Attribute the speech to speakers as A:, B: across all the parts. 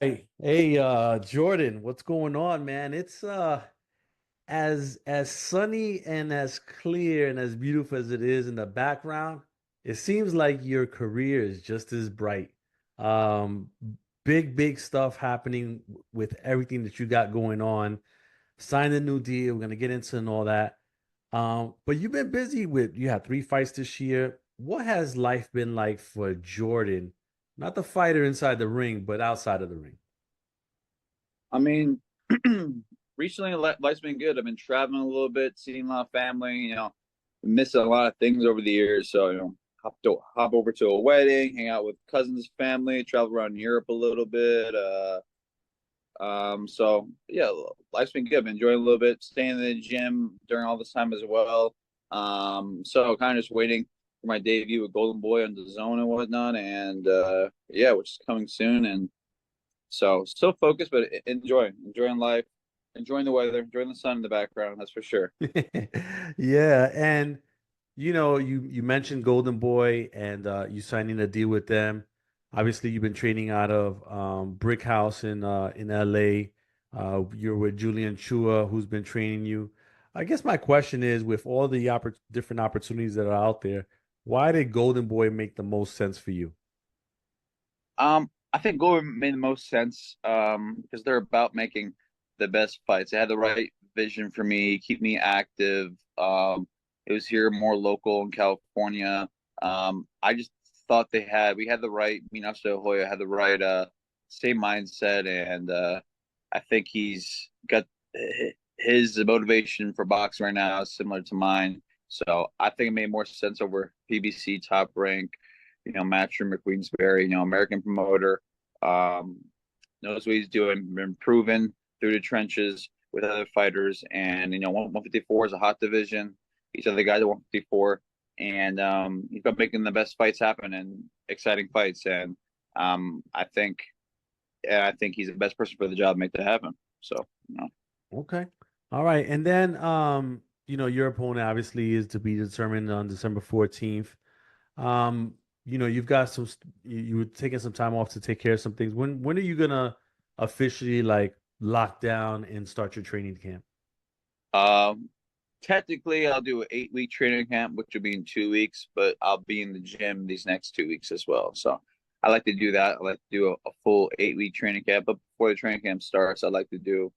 A: Jordan, what's going on, man? It's as sunny and as clear and as beautiful as it is in the background, it seems like your career is just as bright. Um, big stuff happening with everything that you got going on. Signed a new deal. We're gonna get into and all that. But you've been busy with you had three fights this year. What has life been like for Jordan? Not the fighter inside the ring, but outside of the ring.
B: I mean, recently life's been good. I've been traveling a little bit, seeing a lot of family. Missed a lot of things over the years. So hop over to a wedding, hang out with cousins, family, travel around Europe a little bit. So yeah, life's been good. I've been enjoying a little bit, staying in the gym during all this time as well. So kind of just waiting for my debut with Golden Boy on the Zone and whatnot, and yeah, which is coming soon. And so still focused, but enjoying life, enjoying the weather, enjoying the sun in the background. That's for sure.
A: Yeah, and you mentioned Golden Boy and you signing a deal with them. Obviously, you've been training out of Brick House in LA. You're with Julian Chua, who's been training you. I guess my question is, with all the different opportunities that are out there, why did Golden Boy make the most sense for you?
B: I think Glover made the most sense because they're about making the best fights. They had the right vision for me, keep me active. It was here more local in California. I just thought we had the right, Minato Hoya had the right same mindset, and I think he's got his motivation for boxing right now is similar to mine. So I think it made more sense over PBC top rank, Matchroom McQueensberry, American promoter, um, knows what he's doing, been proven through the trenches with other fighters. And, 154 is a hot division. He's other guys at 154. And he's been making the best fights happen and exciting fights. And I think he's the best person for the job to make that happen. So, you know.
A: Okay. All right. And then your opponent obviously is to be determined on December 14th. You've got you were taking some time off to take care of some things. When are you gonna officially like lock down and start your training camp?
B: Um, Technically, I'll do an 8 week training camp, which will be in 2 weeks, but I'll be in the gym these next 2 weeks as well. So I like to do that. I like to do a full 8 week training camp. But before the training camp starts, I like to do,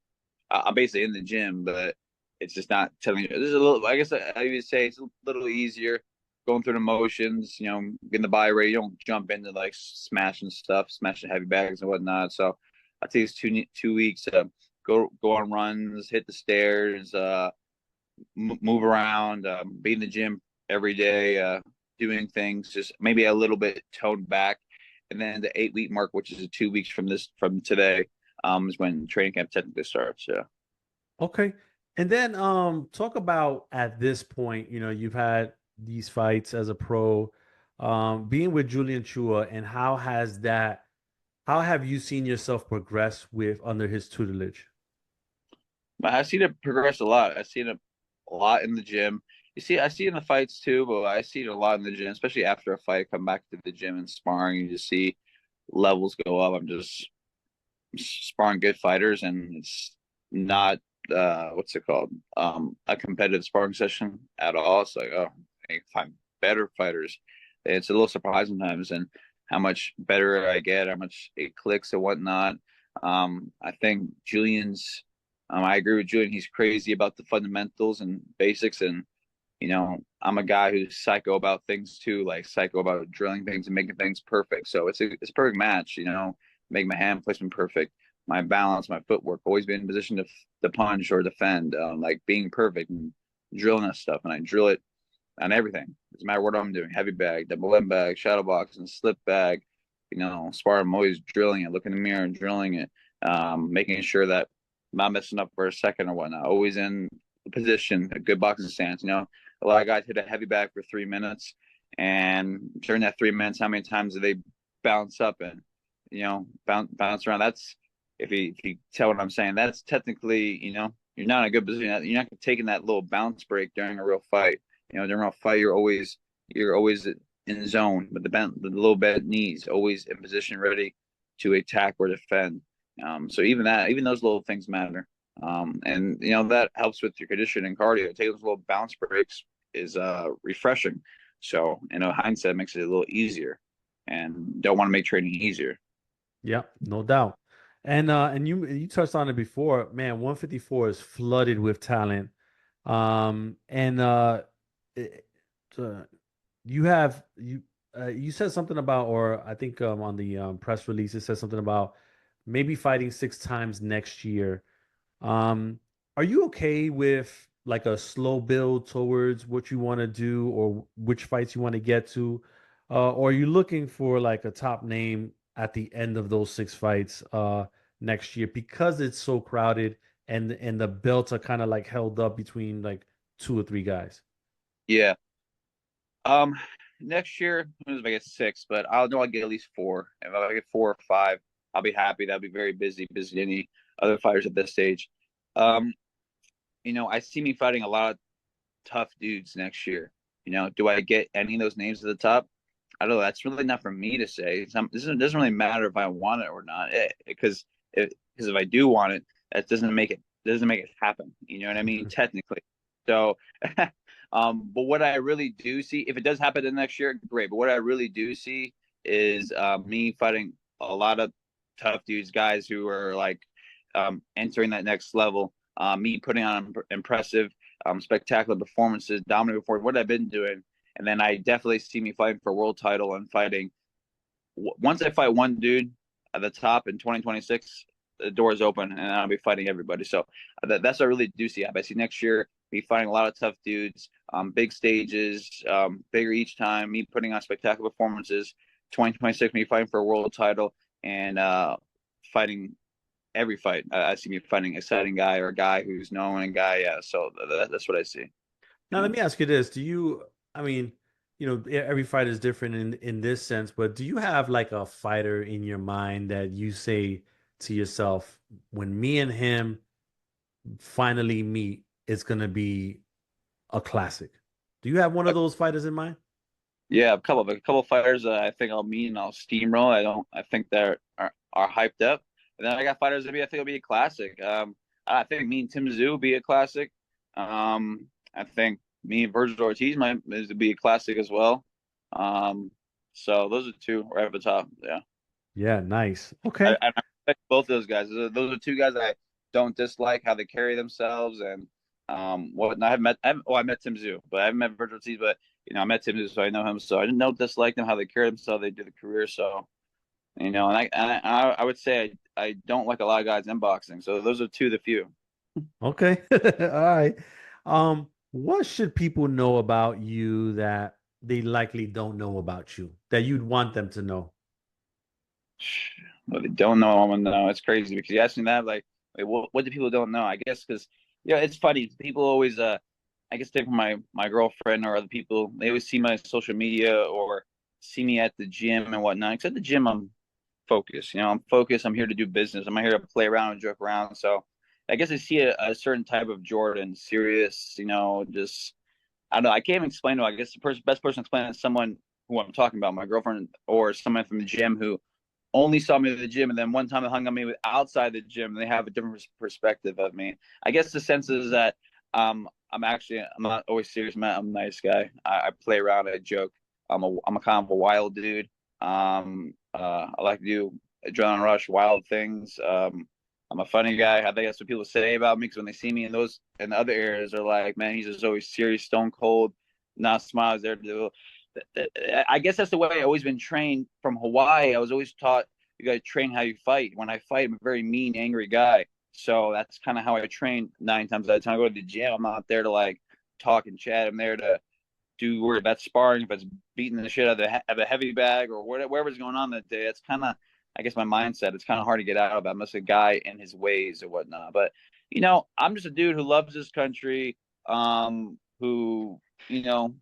B: I'm basically in the gym, but it's just not telling you. This is a little, I guess I would say it's a little easier going through the motions, getting the body ready. You don't jump into like smashing stuff, smashing heavy bags and whatnot. So I take these 2 weeks to go on runs, hit the stairs, move around, be in the gym every day, doing things just maybe a little bit toned back. And then the 8 week mark, which is 2 weeks from today, is when training camp technically starts. Yeah.
A: Okay. And then talk about at this point, you've had these fights as a pro, being with Julian Chua, and how have you seen yourself progress with under his tutelage?
B: But I see it progress a lot. I see it a lot in the gym. I see it in the fights too, but I see it a lot in the gym, especially after a fight. I come back to the gym and sparring, you just see levels go up. I'm just sparring good fighters, and it's not what's it called, a competitive sparring session at all. It's like, oh, I find better fighters. It's a little surprising sometimes, and how much better I get, how much it clicks and whatnot. I think I agree with Julian. He's crazy about the fundamentals and basics, and I'm a guy who's psycho about things too, like psycho about drilling things and making things perfect. So it's a perfect match. Make my hand placement perfect, my balance, my footwork, always be in position to punch or defend, like being perfect and drilling that stuff. And I drill it on everything. Doesn't matter what I'm doing. Heavy bag, double M bag, shadow box, and slip bag. Spar. I'm always drilling it, looking in the mirror and drilling it, making sure that I'm not messing up for a second or whatnot. Always in position, a good boxing stance. A lot of guys hit a heavy bag for 3 minutes, and during that 3 minutes, how many times do they bounce up and bounce around? That's if you tell what I'm saying. That's technically, you're not in a good position. You're not taking that little bounce break during a real fight. During a fight, you're always in the zone with the little bent knees, always in position, ready to attack or defend. So even those little things matter. And that helps with your conditioning and cardio. Taking those little bounce breaks is refreshing. So hindsight makes it a little easier, and don't want to make training easier.
A: Yeah, no doubt. And you touched on it before, man, 154 is flooded with talent. And it, uh, you have you said something about, or I think on the press release it said something about maybe fighting 6 times next year. Um, are you okay with like a slow build towards what you want to do or which fights you want to get to? Or are you looking for like a top name at the end of those 6 fights next year because it's so crowded and the belts are kind of like held up between like two or three guys?
B: Yeah. Um, Next year, if I get six, but I'll know I'll get at least four. If I get four or five, I'll be happy. That'll be very busy than any other fighters at this stage. Um, I see me fighting a lot of tough dudes next year. Do I get any of those names at the top? I don't know. That's really not for me to say. It doesn't really matter if I want it or not, because if I do want it, that doesn't make it happen. You know what I mean? Technically. So, but what I really do see, if it does happen the next year, great. But what I really do see is me fighting a lot of tough dudes, guys who are like entering that next level. Me putting on impressive, spectacular performances, dominating performances, what I've been doing, and then I definitely see me fighting for a world title and fighting. Once I fight one dude at the top in 2026, the door is open and I'll be fighting everybody. So that's what I really do see. I see next year me fighting a lot of tough dudes, big stages, bigger each time, me putting on spectacular performances. 2026, me fighting for a world title and fighting every fight. I see me fighting a exciting guy or a guy who's known and guy. Yeah, so that's what I see.
A: Now,
B: Yeah.
A: let me ask you this. I mean, every fight is different in this sense, but do you have like a fighter in your mind that you say to yourself, when me and him finally meet, it's gonna be a classic? Do you have one of those fighters in mind?
B: Yeah, a couple of fighters I think I'll meet and I'll steamroll. I think are hyped up. And then I got fighters that I think will be a classic. I think me and Tim Tszyu will be a classic. I think me and Virgil Ortiz might is to be a classic as well. Um, so those are two right at the top. Yeah.
A: Yeah, nice. Okay.
B: I respect both those guys. Those are two guys I don't dislike how they carry themselves and what I have met. I met Tim Tszyu, but I haven't met Virgil Ortiz. But I met Tim Tszyu, so I know him. So I didn't know dislike them how they carry themselves. They do the career. So I would say I don't like a lot of guys in boxing. So those are two of the few.
A: Okay. All right. What should people know about you that they likely don't know about you that you'd want them to know?
B: But they don't know. I'm gonna know. It's crazy because you asked me that. Like, wait, what do people don't know? I guess because it's funny. People always I guess take from my girlfriend or other people. They always see my social media or see me at the gym and whatnot. Because at the gym, I'm focused. I'm focused. I'm here to do business. I'm not here to play around and joke around. So I guess I see a certain type of Jordan, serious. Just I don't know. I can't even explain it. I guess the best person to explain it is someone who I'm talking about, my girlfriend or someone from the gym who only saw me at the gym, and then one time they hung on me with outside the gym, and they have a different perspective of me. I guess the sense is that I'm not always serious, man. I'm a nice guy. I play around, I joke. I'm a kind of a wild dude. I like to do adrenaline rush, wild things. I'm a funny guy. I think that's what people say about me because when they see me in those in the other areas, they're like, man, he's just always serious, stone cold, not smiles there to do. I guess that's the way I always been trained from Hawaii. I was always taught you got to train how you fight. When I fight, I'm a very mean, angry guy. So that's kind of how I train 9 times out of 10. I go to the gym. I'm not there to like talk and chat. I'm there to do where that's sparring, if it's beating the shit out of a heavy bag or whatever's going on that day. That's kind of, I guess, my mindset. It's kind of hard to get out of. I'm just a guy in his ways or whatnot. But I'm just a dude who loves his country, who you know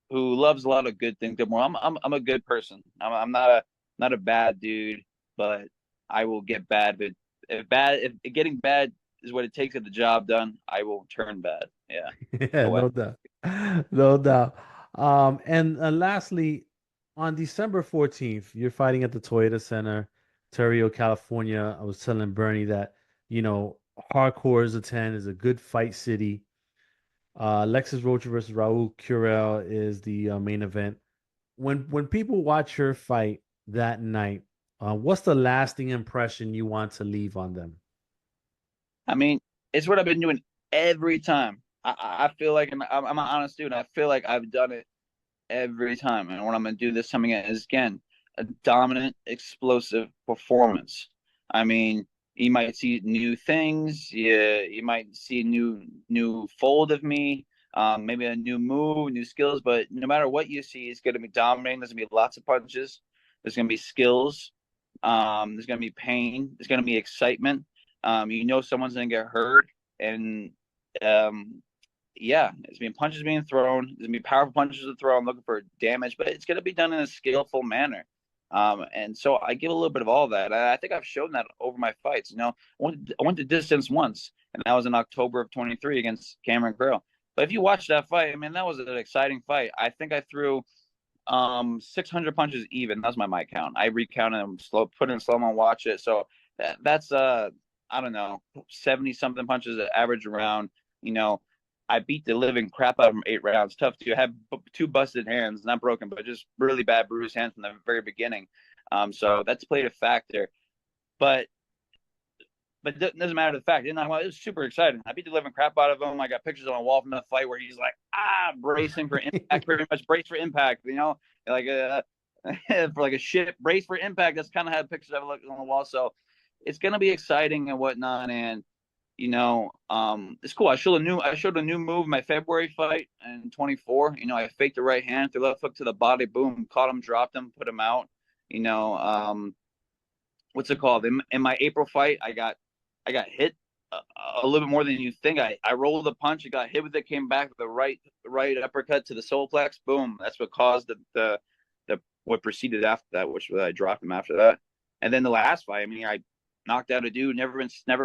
B: who loves a lot of good things. I'm a good person. I'm not a bad dude, but I will get bad. But if getting bad is what it takes to get the job done, I will turn bad. Yeah.
A: Yeah,
B: No way.
A: no doubt. No doubt. And lastly, on December 14th, you're fighting at the Toyota Center. Ontario, California. I was telling Bernie that, hardcore is a 10 is a good fight city. Lexus Rocha versus Raul Curel is the main event. When people watch your fight that night, what's the lasting impression you want to leave on them?
B: I mean, it's what I've been doing every time. I feel like I'm an honest dude. I feel like I've done it every time. And what I'm going to do this time again is, again, a dominant, explosive performance. I mean, you might see new things. You might see new fold of me, maybe a new move, new skills. But no matter what you see, it's going to be dominating. There's going to be lots of punches. There's going to be skills. There's going to be pain. There's going to be excitement. Someone's going to get hurt. And um, yeah, it's been punches being thrown. There's gonna be powerful punches to throw. I'm looking for damage, but it's gonna be done in a skillful manner. And so I give a little bit of all that. I think I've shown that over my fights. I went the distance once, and that was in October of 23 against Cameron Grill. But if you watch that fight, I mean, that was an exciting fight. I think I threw 600 punches even. That's my mic count. I recounted them, put in slow mo, watch it. So that's I don't know, 70 something punches average around. You know, I beat the living crap out of him 8 rounds. Tough to have two busted hands, not broken, but just really bad bruised hands from the very beginning. So that's played a factor. But it doesn't matter the fact. It was super exciting. I beat the living crap out of him. I got pictures on a wall from the fight where he's like, bracing for impact, pretty much brace for impact, like for like a shit brace for impact. That's kind of how pictures I've looked on the wall. So it's gonna be exciting and whatnot. And it's cool. I showed a new move in my February fight in 24. I faked the right hand, threw left hook to the body, boom, caught him, dropped him, put him out. You know, what's it called? In my April fight, I got hit a little bit more than you think. I rolled a punch, I got hit with it, came back with the right uppercut to the solar plex, boom. That's what caused the what proceeded after that, which I dropped him after that. And then the last fight, I mean, I knocked out a dude, never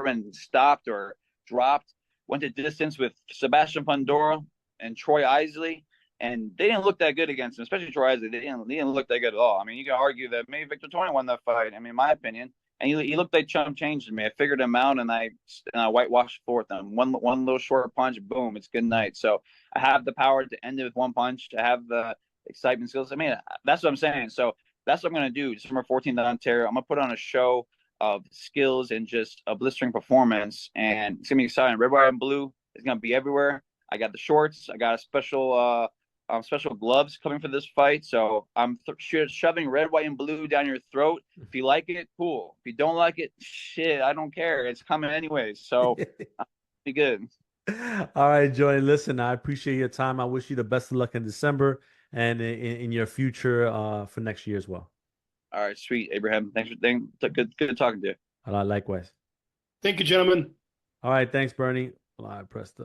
B: been stopped or dropped. Went to distance with Sebastian Pandora and Troy Isley, and they didn't look that good against him, especially Troy Isley. They didn't look that good at all. I mean, you can argue that maybe Victor Tony won that fight. I mean, in my opinion. And he looked like chump change to me. I figured him out, and I whitewashed for them. One little short punch, boom, it's good night. So I have the power to end it with one punch, to have the excitement skills. I mean, that's what I'm saying. So that's what I'm going to do. December 14th in Ontario, I'm going to put on a show of skills and just a blistering performance. And it's going to be exciting. Red, white, and blue is going to be everywhere. I got the shorts. I got a special gloves coming for this fight. So I'm shoving red, white, and blue down your throat. If you like it, cool. If you don't like it, shit, I don't care. It's coming anyways. So be good.
A: All right, Jordan. Listen, I appreciate your time. I wish you the best of luck in December and in your future for next year as well.
B: All right, sweet, Abraham. Thanks for good talking to you.
A: Likewise.
C: Thank you, gentlemen.
A: All right, thanks, Bernie. Well, I pressed the